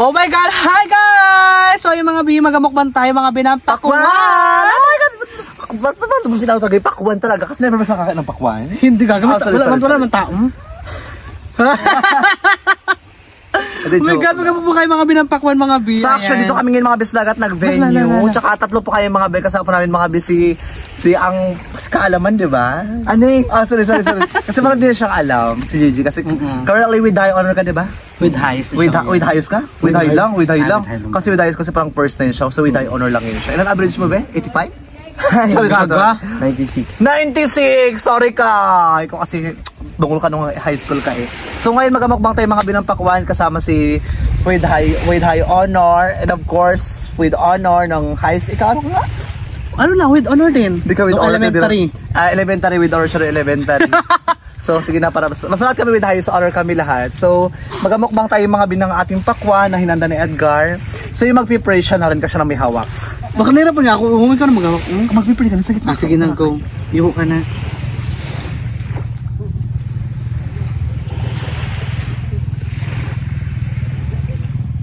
Oh my God! Hi guys! So yung mga bi, magamukbang tayo, mga binampakwan! Oh my God! Ba't naman tinatagay pakwan talaga? Kasi never mas nakakain ng pakwan. Hindi gagamit. Wala naman taong. Oh my God, magkapa po kayo mga binampakwan, mga bi. So actually, dito kami ngayon mga bislagat nag-venue. Tsaka tatlo po kayo mga bi. Kasama po namin mga bi si ang kaalaman, di ba? Ano eh? Sorry. Kasi parang di na siyang alam, si Gigi. Kasi currently with high honor ka, di ba? With highest. With highest ka? With high lang. Kasi with highest kasi parang first na yun siya. So with high honor lang yun siya. Ilan average mo ba? 85? Sorry, gaga. 96! Sorry ka! Ikaw kasi dungol ka nung high school ka eh. So ngayon magamukbang tayo mga binampakwan kasama si with high honor and of course with honor ng high school. Ikaw ano nga? Ano lang, with honor din. Di ka with honor elementary. Elementary with honor siya elementary. So sige na, para mas lahat kami with high honor kami lahat. So magamukbang tayo mga binang ating pakwan na hinanda ni Edgar. So yung magpipray siya na rin kasi na may hawak. Baka nira pa niya ako, humay ka na magawak. Magpipray ka na sa gitna. Sige na, go. Iho ka na.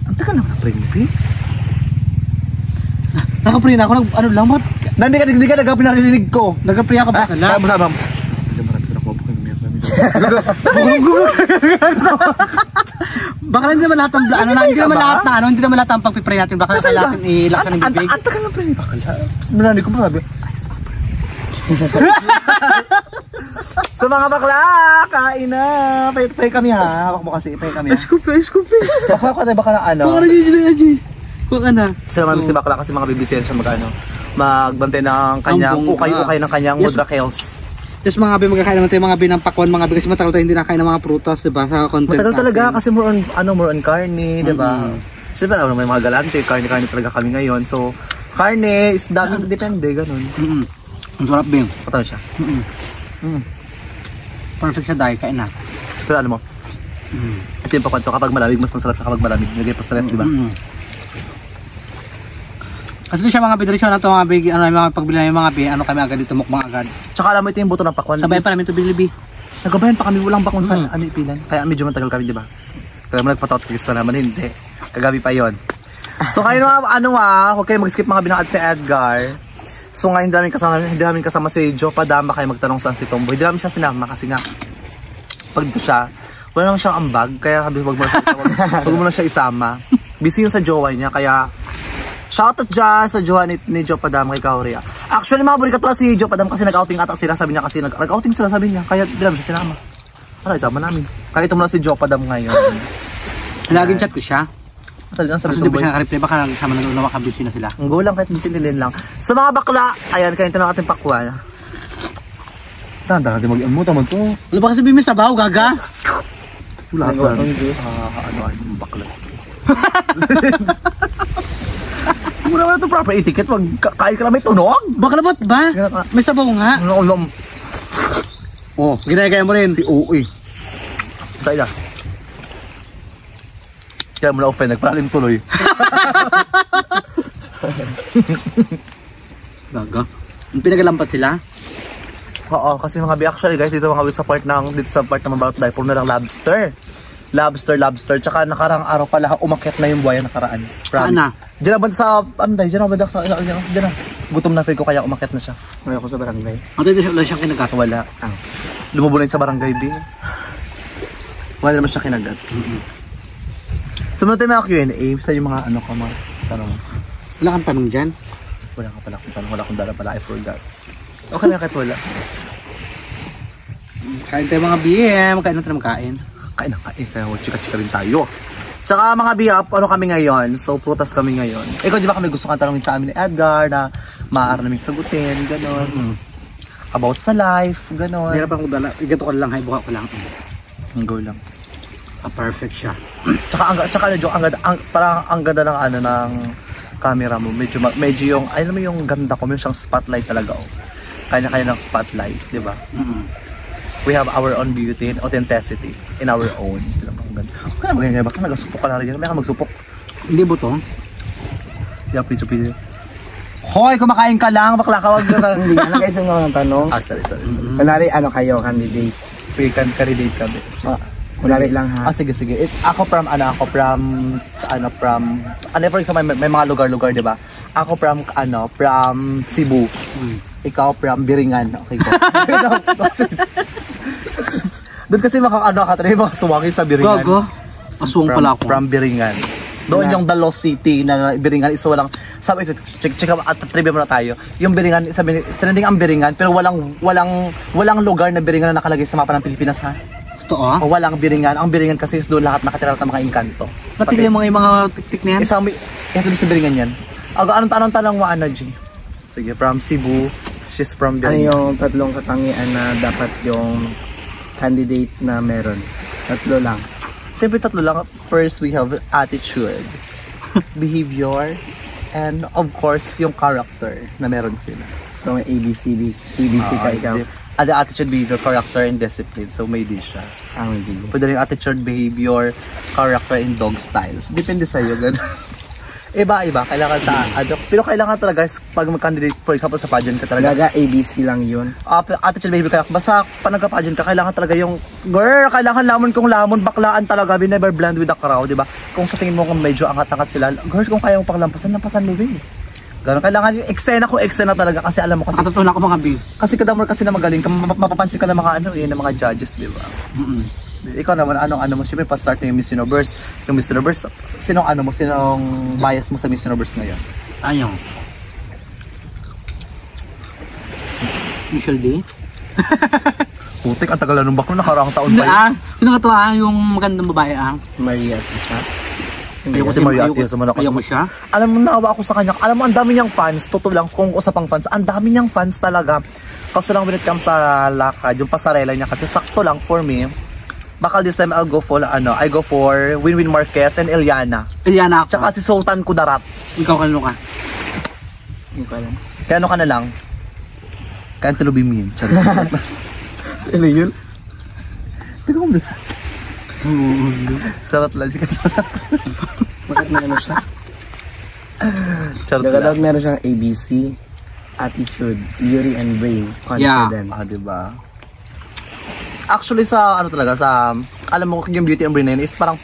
Ang tagal lang na-pray mo, Pete. Nakapray na ako, ano lang, ba't? Hindi ka nagpinarinig ko. Nagapray ako ba? Marami. Baka hindi naman lahat ng ano na, hindi naman lahat na ano, hindi naman lahat ang pagpipray natin, baka kailangan ilaksan ng bibig. Ang tagal ng pray ni Bakal. Narinig ko marami. So mga bakla, kain na. Pay kami ha. Hawak mo kasi, pay kami ha. Eskupi. Baka na ano. Baka na Gigi. Baka na. So naman si bakla kasi mga bibisyan siya magbantay ng kanyang ukay ng kanyang mudra kills. Yes, mga bi, magkakain naman tayo mga binampakwan, mga bi, kasi matagal tayo hindi nakain ng mga prutas, diba, sa content matagal natin. Talaga, kasi more on karne, diba? Siyempre, may mga galante, karne talaga kami ngayon. So, karne, isda, depende, ganun. Ang sarap, Bing. Patalo siya. Perfect siya dahil, kain na. Pero alam mo, ito yung pakwan to, kapag malamig, mas masarap siya kapag malamig. Nagay pa sa ref, diba? Kasi doon siya mga bidirisyon na ito, mga pagbili na yung mga bi, ano kami agad dito, mukbang agad. Tsaka alam mo ito yung buto ng pakwan. Sabayan pa namin ito, Bilibi. Nagabayan pa kami, walang bakwan sa ipilan. Kaya medyo matagal kami, diba? Kaya mo nagpataot-kista naman, hindi. Kagabi pa yon. So kayo huwag kayo mag-skip mga binang ads ni Edgar. So ngayon hindi namin kasama si Joe Padam, kayo magtanong saan si Tomboy. Hindi namin siya sinama kasi nga, pag dito siya, wala naman siyang ambag, kaya sabi wag mo na siya isama. Busy yung sa jowa niya, kaya shoutout dyan sa jowa ni Joe Padam kay Kauria. Actually mga buli katulad si Joe Padam kasi nag-outing ata sila, sabi niya kasi nag-outing sila, sabi niya, kaya di namin siya sinama. Ano, isama namin. Kaya ito muna si Joe Padam ngayon. Laging chat ko siya. Sabi kasi di ba siya nakareply, baka nagsama na doon, busy na sila. Ang go lang kahit busy nilin lang. Sa mga bakla, ayan, kayo ito ng ating pakwan. Tanda natin mag-amuta mo to. Ano ba kasi bimis sabaw, gaga? Wala ka. Ano yung bakla. Muna mo na ito proper etiquette, kain ka lang may tunog. Bakla ba't ba? May sabaw nga. Oh, ginagaya mo rin. Si Uy. Sa'yo na. Kaya mo na offend, nagparalim tuloy. Gaga. Pinagalampat sila? Oo, kasi mga actually guys, dito sa part ng about diaper na lang lobster. Tsaka nakarang araw pala umakyat na yung buhaya nakaraan. Saan na? Diyan ba sa diyan na. Gutom na feel ko kaya umakyat na siya. Ngayon ako sa barangay. Ano dito wala siyang kinagat? Wala. Lumubulin sa barangay B. Wala naman siya kinagat. Sumunod tayo mga Q&A sa yung mga ano ka mga tanong. Wala kang tanong dyan? Wala ka pala kung tanong. Wala akong dala pala. I forgot. Okay na kahit wala. Kain tayo mga BM. Kain natin magkain. Kain na kain. Kaya chika-chika rin tayo. Tsaka mga BF, ano kami ngayon? So prutas kami ngayon. Ikaw di ba kami gusto kang tanongin sa amin ni Edgar na maaari naming sagutin, gano'n. About sa life, gano'n. Hirap akong dala. Igato ko lang, buka ko lang. Go lang. Perfect siya. Parang ang ganda ng ano ng camera mo. Medyo yung alam mo yung ganda ko, may siyang spotlight talaga oh. Kanya-kanya ng spotlight, 'di ba? We have our own beauty and authenticity in our own. Kaya maganda ba? Nagasupok ka na rin. May ka magsupok. Hindi ba to? Siya pito. Hoy, kumakain ka lang, bakla ka wag na. Hindi nga guys yung mga tanong. Sorry. Kunwari ano kayo, candidate? Sige, candidate ka. Kunwari lang ha. Sige. Ako from, for example, may mga lugar-lugar, di ba? Ako from Cebu. Ikaw from Biringan. Okay ko. Doon kasi makakatry mga suwangi sa Biringan. Gago. Aswang pala ako. From Biringan. Doon yung The Lost City na Biringan is walang, sabi ito, check at trivia muna tayo. Yung Biringan, sabi, trending ang Biringan, pero walang lugar na Biringan na nakalagay sa mapa ng Pilipinas, ha? Totoo? O walang Biringan. Ang Biringan kasi is doon lahat nakatira ng mga engkanto. Patigil yung mga tiktik na yan? Ito din sa Biringan yan. Anong tanong mo, G? Sige, from Cebu, she's from Ano Biringan. yung tatlong katangian na dapat yung candidate na meron? Tatlo lang. Siyempre tatlo lang. First, we have attitude, behavior, and of course, yung character na meron sila. So may ABCD. ABC ka ikaw. The attitude, behavior, character, and discipline. So may di siya. Hindi. Pwede rin attitude, behavior, character, and dog styles. Depende sa'yo. Ganun. Iba-iba. Kailangan pero kailangan talaga pag mag-candidate, for example, sa pageant ka talaga. Gaga ABC lang yun. Attitude, behavior, character. Basta pag nagka-pageant ka, kailangan talaga yung girl, kailangan lamon kung lamon, baklaan talaga. We never blend with the crowd, diba? Kung sa tingin mo kung medyo angat-angat sila, girl, kung kaya mo pang lampasan mo eh. Ganun. Kailangan yung eksena talaga kasi alam mo kasi. Katutunan ko mga B. Kasi kadamor kasi na magaling ka, mapapansin ka ng mga ng mga judges, di ba? Ikaw naman, anong mo? Siyempre, pa-start na yung Miss Universe. Yung Miss Universe, sinong bias mo sa Miss Universe ngayon? Ayaw. Michelle D. Putik, ang tagal na nung baklo, nakaraang taon pa yun. Sino katuwa yung magandang babae Maria Tisa. Ayoko si Maria Atias naman ako. Ayaw mo siya? Alam mo, naawa ako sa kanya. Alam mo, ang dami niyang fans. Totoo lang, kung usapang fans, ang dami niyang fans talaga. Kasi lang when it comes sa lakad, yung pasarela niya, kasi sakto lang for me. Baka this time I go for Winwin Marquez and Eliana. Eliana ako. Tsaka si Sultan Kudarat. Ikaw kanino ka? Yung ka lang. Kaya ano ka na lang? Kaya Telubim yun. Ano yun? Hindi ko mula. Charot lang si Katla. Bakit may ano siya? Charot Daga daw lang. meron siyang ABC, attitude, beauty and brave, confident. Diba? Actually sa alam mo yung beauty and brain na yun is parang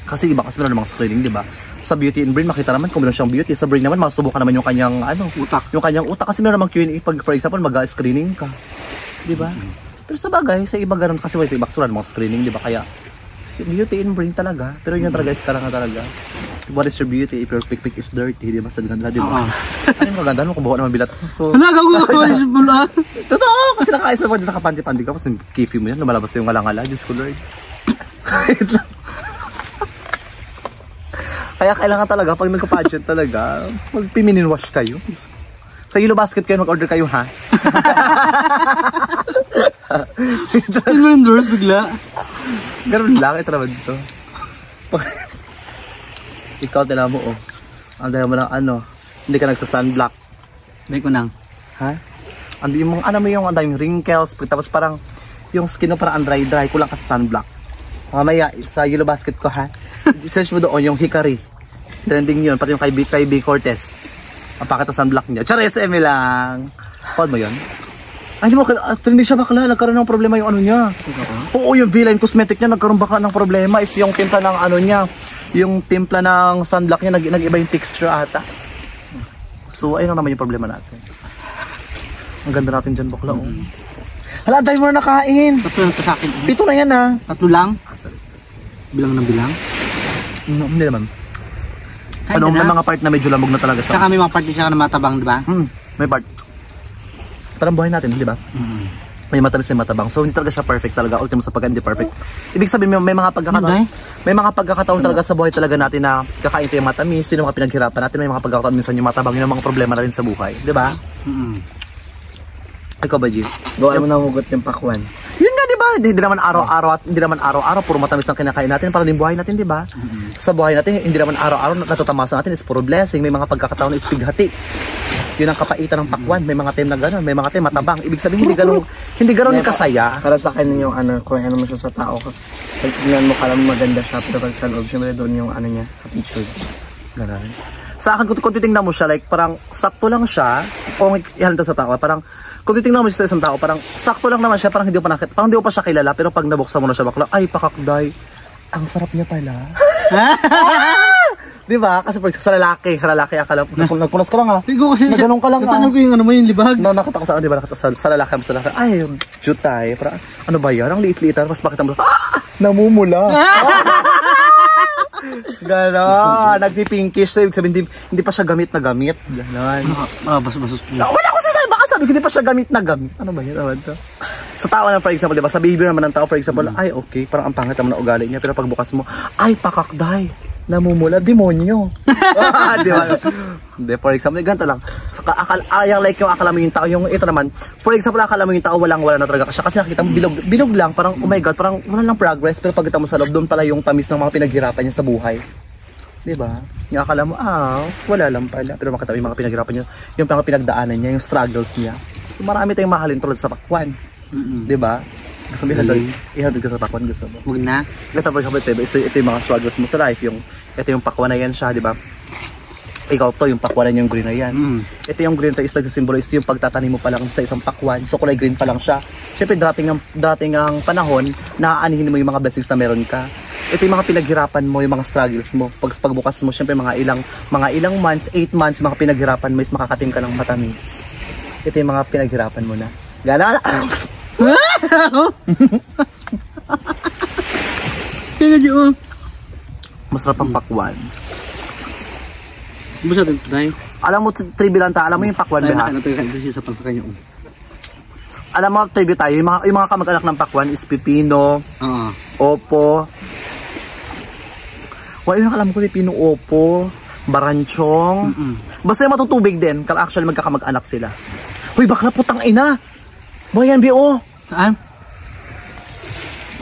kasi iba kasi meron namang screening, di ba? Sa beauty and brain makita naman kung meron siyang beauty, sa brain naman masubukan naman yung kanyang utak. Yung kanyang utak kasi meron namang Q&A pag for example mag-screening ka. Di ba? Pero sa bagay, sa iba ganoon kasi sa iba sulan mga screening, di ba? Kaya beauty and brain talaga, pero yun talaga is talaga. What is your beauty if your pick is dirty, di ba? Sa ganda, di ba? Ano yung maganda mo kung buka naman bilat? So, totoo! Kasi nakaisa mo, nakapanti-panti ka, kasi kifi mo yan, lumalabas yung ngalang-ngala, Diyos ko Lord. Kaya kailangan talaga, pag nagka-pageant talaga, mag-feminine wash kayo. Sa Yellow Basket kayo, mag-order kayo, ha? Ano endorse bigla? Ganun lang, ito naman dito. Ikaw, tala mo, oh. Ang dahil mo ng hindi ka nagsa-sunblock. Bay ko nang. Ha? Yung ang daming wrinkles, tapos parang yung skin mo parang dry, kulang ka sa sunblock. Mamaya, sa Yellow Basket ko, ha? Search mo doon yung Hikari. Trending yun, pati yung kay B. Cortez. Ang pakita sunblock niya. Charis, lang. Paod mo yun? Ay, hindi mo, trending siya bakla. Nagkaroon ng problema yung niya. Oo, yung V-Line cosmetic niya, nagkaroon bakla ng problema. Is yung timpla ng niya. Yung timpla ng sunblock niya, nag-iba yung texture ata. So, ayun naman yung problema natin. Ang ganda natin dyan, bakla. Hala, dahil mo na nakain. Tatlo lang to sa akin. Pito na yan, ha. Tatlo lang? Bilang ng bilang? Hindi naman. May mga part na medyo lamog na talaga siya. Saka may mga part din siya na matabang, di ba? May part. Parang buhay natin, di ba? May matamis na matabang. So hindi talaga siya perfect talaga. Ultimo sa pagka hindi perfect. Ibig sabihin may mga pagkakataon. May mga pagkakataon talaga sa buhay talaga natin na kakain tayo matamis, yung mga pinaghirapan natin, may mga pagkakataon minsan yung matabang, yung mga problema natin sa buhay, di ba? Ikaw ba, G? Gawa mo na hugot yung pakwan. Yun nga, di ba? Hindi naman araw-araw puro matamis ang kinakain natin para din buhay natin, di ba? Sa buhay natin, hindi naman araw-araw natutamasa natin is puro blessing. May mga pagkakataon na is pighati. Yun ang kapaitan ng pakwan. May mga time na gano'n, may mga time matabang. Ibig sabihin, hindi gano'n kasaya. Para sa akin yung kung ano mo siya sa tao. Pag tingnan mo, kala mo maganda siya, pero pag sa loob, siyempre doon yung niya, attitude. Gano'n. Sa akin, kung titingnan mo siya, like, parang sakto lang siya, kung ihalin sa tao, parang Kung titingnan mo siya sa isang tao, parang sakto lang naman siya, parang hindi ko pa siya kilala, pero pag nabuksan mo na siya bakla, ay pakakday, ang sarap niya pala. Di ba? Kasi sa lalaki akala mo, nagpunas ka lang ha. Bigo kasi Naganon ka lang ha. Nasaan ko yung ano mo yung libag? Nakita ko sa, di ba, sa lalaki, ay, jutay, parang, ano ba yan? Ang liit-liitan, mas bakit mo, namumula. Gano'n, nagpipinkish, so ibig sabihin, hindi pa siya gamit na gamit. Gano'n. Basos po. Wala ko sinasabi, baka sabi ko, hindi pa siya gamit na gamit. Ano ba yun? Ano to? Sa tao na, for example, di ba? Sa behavior naman ng tao, for example, ay, okay, parang ang pangit naman na ugali niya, pero pagbukas mo, ay, pakakday, namumula, demonyo. Di ba? Hindi, for example, ganito lang. So, like yung akala mo yung tao, yung ito naman, for example, akala mo yung tao, wala na talaga siya. Kasi nakita mo, bilog lang, parang, oh my God, parang wala lang progress, pero pagkita mo sa loob, doon pala yung tamis ng mga pinaghirapan niya sa buhay. Di ba? Yung akala mo, wala lang pala. Pero makita mo yung mga pinaghirapan niya, yung mga pinagdaanan niya, yung struggles niya. So, marami tayong mahalin tulad sa pakwan. Di ba? Gusto mo ihatid ka sa pakwan, gusto mo? Huwag na. Ito yung mga struggles mo sa life, ito yung pakwan na yan siya, di ba? Ikaw to, yung pakwan na yung green na yan. Ito yung green na is nagsisymbolize yung pagtatanim mo pa lang sa isang pakwan. So kulay green pa lang siya. Siyempre dating ang panahon na aanihin mo yung mga blessings na meron ka. Ito yung mga pinaghirapan mo, yung mga struggles mo. Pagbukas mo, siyempre mga ilang months, 8 months, mga pinaghirapan mo is makakatim ka ng matamis. Ito yung mga pinaghirapan mo na. Gana! Masarap ang pakwan. Basta din tayo. Alam mo, trivia lang tayo. Alam mo yung pakwan ba? Sa pansakanya. Alam mo, trivia tayo. Yung mga kamag-anak ng pakwan is pipino, opo. Yung alam ko pipino, opo, baranchong. Basta yung matutubig din. Actually, magkakamag-anak sila. Uy, bakla putang ina. Boy, yan, B.O. Saan?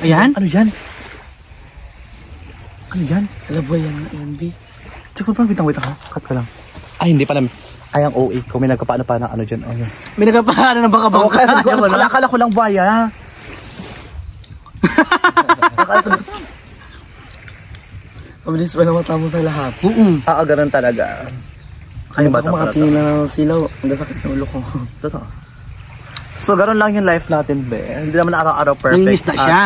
Ayan? Ano yan? Ano yan? Alam ba yan, B? Sige, wait lang. Cut ka lang. Ay, hindi pala. Ay, ang OA. Kung may nagkapaano pa na ano dyan. Oh, yan. May nagkapaano na baka Oo, kaya sabi ko, akala ko lang buhaya. Mabilis pa na mata mo sa lahat. Ganun talaga. Kaya ba ako makatingin na ng silaw? Ang sakit ng ulo ko. Totoo. So, gano'n lang yung life natin, be. Hindi naman araw-araw perfect. Nanginis na siya.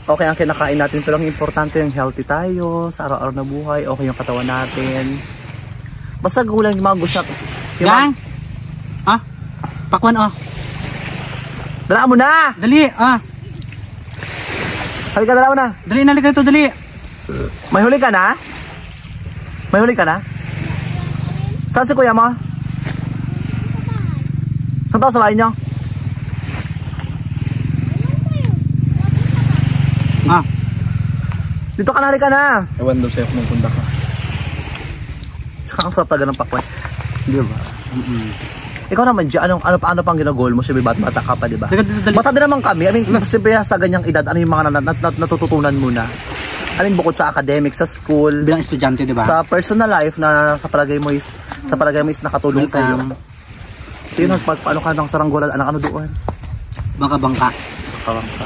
Okay, ang kinakain natin, ito lang importante yung healthy tayo, sa araw-araw na buhay, okay yung katawan natin. Basta gulang yung mga gusto. Gang! Pakwan, Dala mo na! Dali, Halika, dala mo na. Dali, nalika ito, dali. May huli ka na? May huli ka na? Saan si kuya mo? Saan tao sa bahay nyo? Dito ka na, halika na. Ewan daw sa'yo kung magpunta ka. Tsaka ang sarap talaga ng pakwan. Di ba? Ikaw naman, Gia, ano pang ginagol mo? Siyempre, bata ka pa, di ba? Bata din naman kami. I mean, siyempre, sa ganyang edad, ano yung mga natututunan mo na? I mean, bukod sa academic, sa school, bilang estudyante, di ba? sa personal life na sa palagay mo is nakatulong sa iyo. Sino paano ka ng saranggola, ano doon? Bangka. Bangka.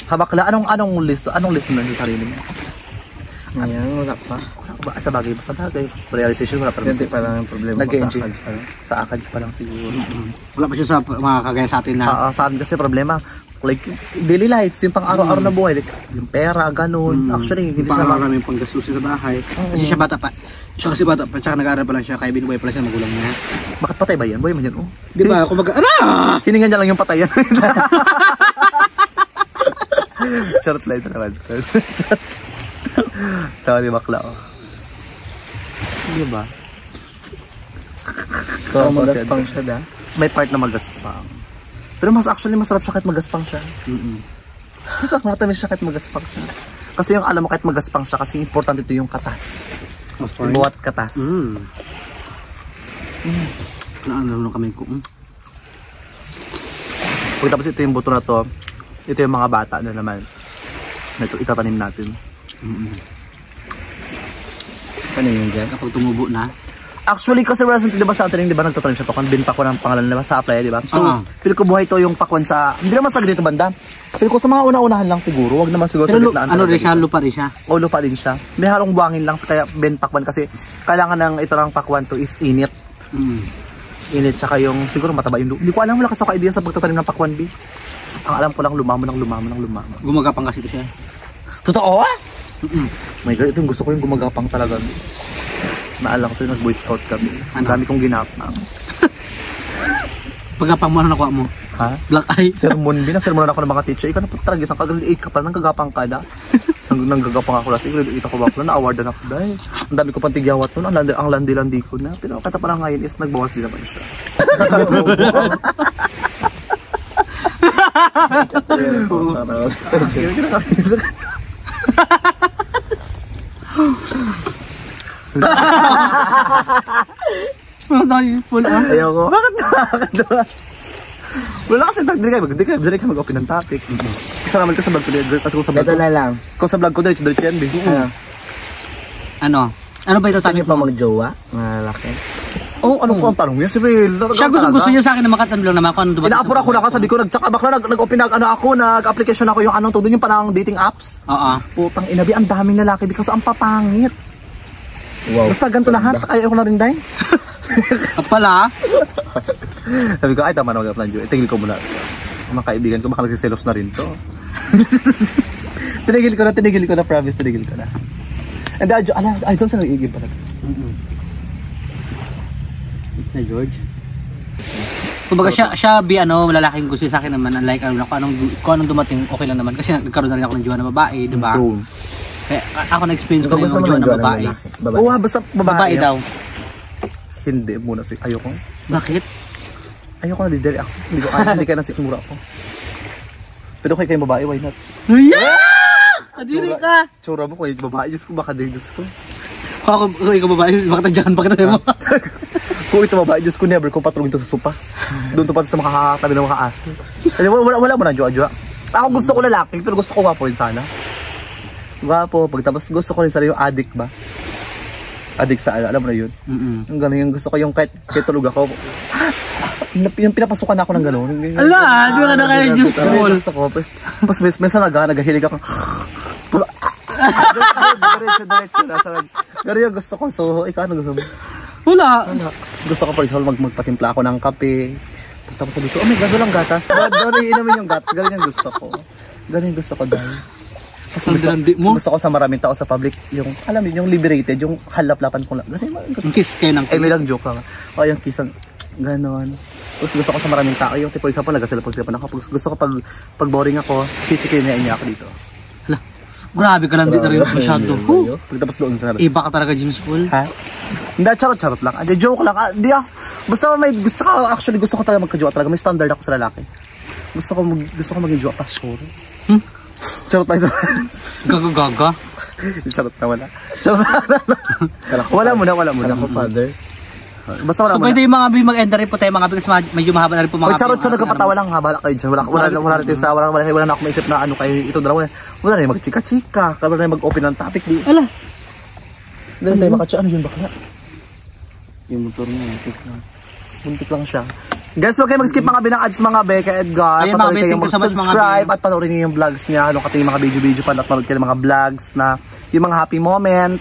Habakla, anong list mo ng sarili mo? Ngayon, wala pa. Sa bagay. Realization, wala pa rin. Kasi parang yung problema ko sa ACADS pa lang. Sa ACADS pa lang siguro. Wala pa siya sa mga kagaya sa atin na. Sa akin kasi problema, like daily lives, yung pang araw-araw na buhay, like, yung pera, ganun. Actually, hindi siya maraming panggastusin sa bahay. Kasi siya bata pa. Siya kasi bata pa, tsaka nag-aaral pa lang siya, kaya binubuhay pa lang siya magulang niya. Bakit patay ba yan? Boy, man yan, Di ba? Kumbaga, hiningan niya lang yung patayan. Short line na naman. Tawa ni bakla, Di ba? So, magaspang siya da? May part na magaspang. Pero masarap siya kahit magaspang siya. Matamis siya kahit magaspang siya. Kasi yung alam mo kahit magaspang siya, kasi importante ito yung katas. Buwat katas. Ano kami ko. Tapos ito yung buto na to. Ito yung mga bata na naman. Ito itatanim natin. Ano yun dyan? Kapag tumubo na. Actually, kasi recently, diba sa atin, diba nagtatanim siya pakwan, bin pakwan ang pangalan nila sa Apply, diba? So, feel ko buhay to yung pakwan sa, hindi naman sa ganito banda. Feel ko sa mga una-unahan lang siguro, wag naman siguro sa gitnaan. Ano rin siya, lupa rin siya? O, lupa din siya. May halong buhangin lang, kaya bin pakwan kasi kailangan ng ito ng pakwan to is init. Init, tsaka yung siguro mataba yung lupa. Hindi ko alam, wala kasi ako idea sa pagtatanim ng pakwan, B. Ang alam ko lang, lumamon. Gumagapang kasi ito siya. Totoo? My God, ito yung gusto ko yung gumagapang talaga. Naalala ko ito yung nag-boy scout kami. Ang dami kong ginapang. Pagapang mo na nakuha mo. Ha? Black eye. Sermon, binasirmonan ako ng mga teacher. Ikaw na po talaga, isang grade 8 ka pa, nanggagapang ka na. Nanggagapang ako last grade 8 ako ba ako na, na-awardan ako dahil. Ang dami ko pang tigyawat nun, ang landi-landi ko na. Pero kata parang ngayon is nagbawas din naman siya. Ayaw ko. Bakit nakakatawa? Wala kasi hindi kayo mag-open ng topic. Kasi naman ka sa vlog ko dito. Kasi kung sa vlog Ito na lang. Kung sa vlog ko dito yan, B. Ano? Ano ba ito Gusto topic niyo pa mo? magjowa? Mga lalaki. Oh, ano ko ang tanong yan? Si Will. Siya gusto niya sa akin na makatanong naman kung ano dumating. Inaapura ko na kasi sabi ko, tsaka bakla nag-open nag-application ako yung anong doon yung parang dating apps. Oo. Putang inabi, ang daming lalaki because ang papangit. Wow. Basta ganito lahat, ayaw ko na rin dahil. At pala, Sabi ko, ay tama na mag-apply nyo. Tingil ko muna. Mga kaibigan ko, baka nagsiselos na rin to. tinigil ko na, promise, tinigil ko na. And I don't say nag-iigib pala. na George. Kumbaga siya lalaking gusto sa akin naman, unlike kung anong dumating, okay lang naman. Kasi nagkaroon na rin ako ng jowa na babae, di ba? Kaya ako na-experience ko na yung jowa na babae. Oo, basta Babae daw. Hindi muna ayoko. Bakit? Ayoko na didiri ako. Hindi kaya nasikmura ako. Pero kaya kayong babae, why not? Yeah! Adiri ka! Tsura mo kung babae, Diyos ko, baka din, Diyos ko. Kung ikaw babae, bakit tadyakan pa kita mo? Kung ito babae, Diyos ko, never ko patulogin ito sa sopa. Doon to pa sa makakatabi ng mga aso. Kasi wala mo na, jowa. Ako gusto ko lalaki, pero gusto ko gwapo rin sana. Gwapo, pagtapos gusto ko rin sana yung addict ba? Addict sa alam mo na yun? Yung gano'n, yung gusto ko yung kahit tulog ako. Yung pinapasukan ako ng gano'n. Ala, di ba na kayo Diyos ko? Gusto ko. Pas minsan naghahilig ako. Diretso na. Pero yung gusto ko, so ikaw ano gusto mo? Wala. Gusto ko for example magpatimpla ako ng kape. Tapos sabi ko, oh my God, walang gatas. Doon iinumin yung gatas. Ganun yung gusto ko. Ganun yung gusto ko dahil. Kasi gusto ko sa maraming tao sa public, yung, alam mo, yung liberated, yung halap-lapan ko lang. Ganun yung gusto ko. Yung kiss kayo ng kiss. May lang joke lang. O, yung kiss ang ganon. Gusto ko sa maraming tao. Yung for example, nagkasilapag-silapan ako. Gusto ko pag boring ako, chichikin niya ako dito. Hala, grabe ka lang dito rin masyado. Pagtapos doon ka na. Iba ka talaga, James Paul. Ha? Hindi, charot lang. Joke lang. Hindi ako. Basta may gusto ko, actually gusto ko talaga magka-jowa talaga. May standard ako sa lalaki. Gusto ko maging jowa pastor. Charot pa ito. Gaga. Charot na wala. Charot na. Wala muna. Ako, father. Basta wala so, muna. pwede yung mga mag-enter rin po tayo mga kasi medyo mahaba na rin po mga charot sa nagkapatawa lang. Habala kayo dyan. Wala na ako maisip na ano kayo. Ito dalawa. Wala na yung magchika-chika. Wala na yung mag-open ng topic. Ala. Dali tayo makatsa. Ano yun bakla? Yung motor niya. Buntik lang siya. Guys, huwag kayo mag-skip mga binang ads mga Becca Edgar. Ayun, Patuloy kayo mga mag-subscribe at panoorin niyo yung vlogs niya. Ano kating mga video pa at panood kayo ng mga vlogs na yung mga happy moment,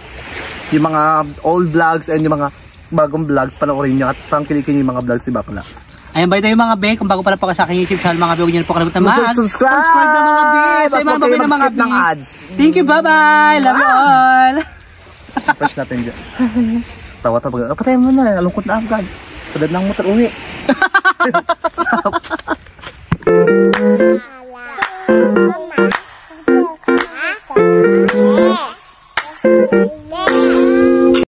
yung mga old vlogs and yung mga bagong vlogs panoorin niyo at tangkilikin yung mga vlogs si Bakla. Ayun, by the way mga be, kung bago pala po ka sa aking YouTube channel mga be, huwag niyo na po kalimutan subscribe na mga be. Sa mga babe na mga be. Thank you, bye-bye. Love you all. Fresh natin dyan. Tawa-tawa. Patay mo na, alungkot na agad. Padad ng motor uwi.